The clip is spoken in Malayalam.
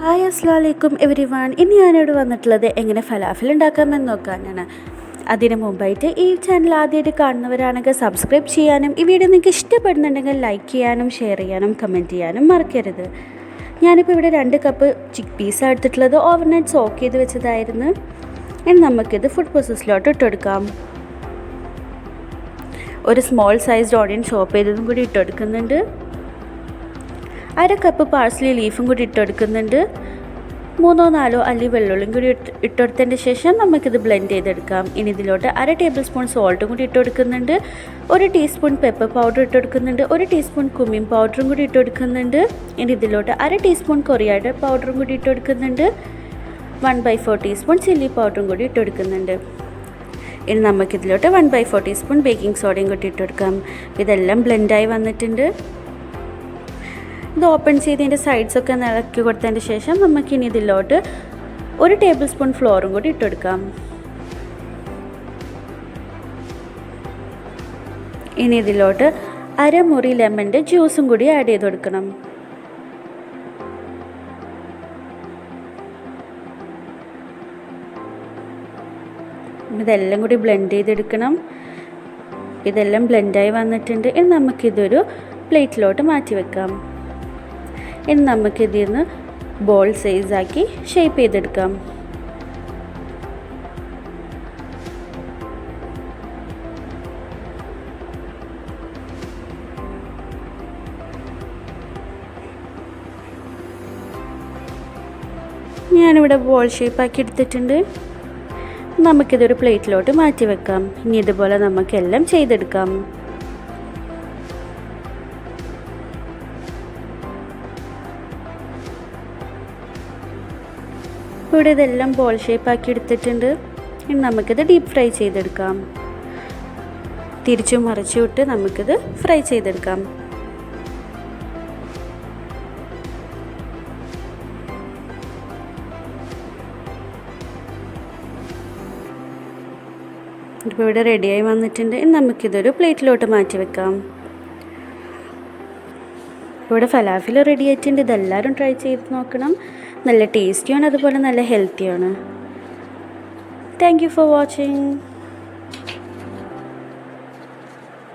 ഹായ് അസ്സലാമു അലൈക്കും എവരിവൺ. ഇന്ന് ഞാനിവിടെ വന്നിട്ടുള്ളത് എങ്ങനെ ഫലാഫൽ ഉണ്ടാക്കാമെന്ന് നോക്കാനാണ്. അതിന് മുമ്പായിട്ട് ഈ ചാനൽ ആദ്യമായിട്ട് കാണുന്നവരാണെങ്കിൽ സബ്സ്ക്രൈബ് ചെയ്യാനും ഈ വീഡിയോ നിങ്ങൾക്ക് ഇഷ്ടപ്പെടുന്നുണ്ടെങ്കിൽ ലൈക്ക് ചെയ്യാനും ഷെയർ ചെയ്യാനും കമൻറ്റ് ചെയ്യാനും മറക്കരുത്. ഞാനിപ്പോൾ ഇവിടെ 2 കപ്പ് ചിക്ക് പീസ് എടുത്തിട്ടുള്ളത് ഓവർനൈറ്റ് സോക്ക് ചെയ്ത് വെച്ചതായിരുന്നു. ഇനി നമുക്കിത് ഫുഡ് പ്രോസസ്സിലോട്ട് ഇട്ടെടുക്കാം. ഒരു സ്മോൾ സൈസ്ഡ് ഓണിയൻ ചോപ്പ് ചെയ്തതും കൂടി ഇട്ടെടുക്കുന്നുണ്ട്. 1/2 കപ്പ് പാർസ്ലി ലീഫും കൂടി ഇട്ടെടുക്കുന്നുണ്ട്. 3-4 അല്ലി വെള്ളുള്ളിയും കൂടി ഇട്ടെടുത്തതിന് ശേഷം നമുക്കിത് ബ്ലെൻഡ് ചെയ്തെടുക്കാം. ഇനി ഇതിലോട്ട് 1/2 ടേബിൾ സ്പൂൺ സോൾട്ടും കൂടി ഇട്ടെടുക്കുന്നുണ്ട്. 1 ടീസ്പൂൺ പെപ്പർ പൗഡർ ഇട്ടെടുക്കുന്നുണ്ട്. 1 ടീസ്പൂൺ കുമിൻ പൗഡറും കൂടി ഇട്ടെടുക്കുന്നുണ്ട്. ഇനി ഇതിലോട്ട് 1/2 ടീസ്പൂൺ കൊറിയാണ്ടർ പൗഡറും കൂടി ഇട്ടെടുക്കുന്നുണ്ട്. 1/4 ടീസ്പൂൺ ചില്ലി പൗഡറും കൂടി ഇട്ടെടുക്കുന്നുണ്ട്. ഇനി നമുക്കിതിലോട്ട് 1/4 ടീസ്പൂൺ ബേക്കിംഗ് സോഡയും കൂടി ഇട്ടെടുക്കാം. ഇതെല്ലാം ബ്ലെൻഡായി വന്നിട്ടുണ്ട്. ഇത് ഓപ്പൺ ചെയ്തതിൻ്റെ സൈഡ്സൊക്കെ ഇളക്കി കൊടുത്തതിന് ശേഷം നമുക്കിനി ഇതിലോട്ട് 1 ടേബിൾ സ്പൂൺ ഫ്ലോറും കൂടി ഇട്ടെടുക്കാം. ഇനി ഇതിലോട്ട് 1/2 മുറി ലെമൻ്റെ ജ്യൂസും കൂടി ആഡ് ചെയ്ത് കൊടുക്കണം. ഇതെല്ലാം കൂടി ബ്ലെൻഡ് ചെയ്തെടുക്കണം. ഇതെല്ലാം ബ്ലെൻഡായി വന്നിട്ടുണ്ട്. ഇനി നമുക്കിതൊരു പ്ലേറ്റിലോട്ട് മാറ്റി വെക്കാം. ഇനി നമുക്കിതിൽ നിന്ന് ബോൾ സൈസാക്കി ഷേപ്പ് ചെയ്തെടുക്കാം. ഞാനിവിടെ ബോൾ ഷേപ്പാക്കി എടുത്തിട്ടുണ്ട്. നമുക്കിതൊരു പ്ലേറ്റിലോട്ട് മാറ്റി വെക്കാം. ഇനി ഇതുപോലെ നമുക്കെല്ലാം ചെയ്തെടുക്കാം. ഇവിടെ ഇതെല്ലാം ബോൾ ഷേപ്പാക്കി എടുത്തിട്ടുണ്ട്. ഇനി നമുക്കിത് ഡീപ്പ് ഫ്രൈ ചെയ്തെടുക്കാം. തിരിച്ചും മറിച്ചും ഇട്ട് നമുക്കിത് ഫ്രൈ ചെയ്തെടുക്കാം. ഇപ്പോൾ ഇവിടെ റെഡിയായി വന്നിട്ടുണ്ട്. ഇനി നമുക്കിതൊരു പ്ലേറ്റിലോട്ട് മാറ്റി വെക്കാം. ഇവിടെ ഫലാഫിൽ റെഡി ആയിട്ടുണ്ട്. ഇതെല്ലാവരും ട്രൈ ചെയ്ത് നോക്കണം. നല്ല ടേസ്റ്റിയാണ്, അതുപോലെ നല്ല ഹെൽത്തിയാണ്. Thank you for watching.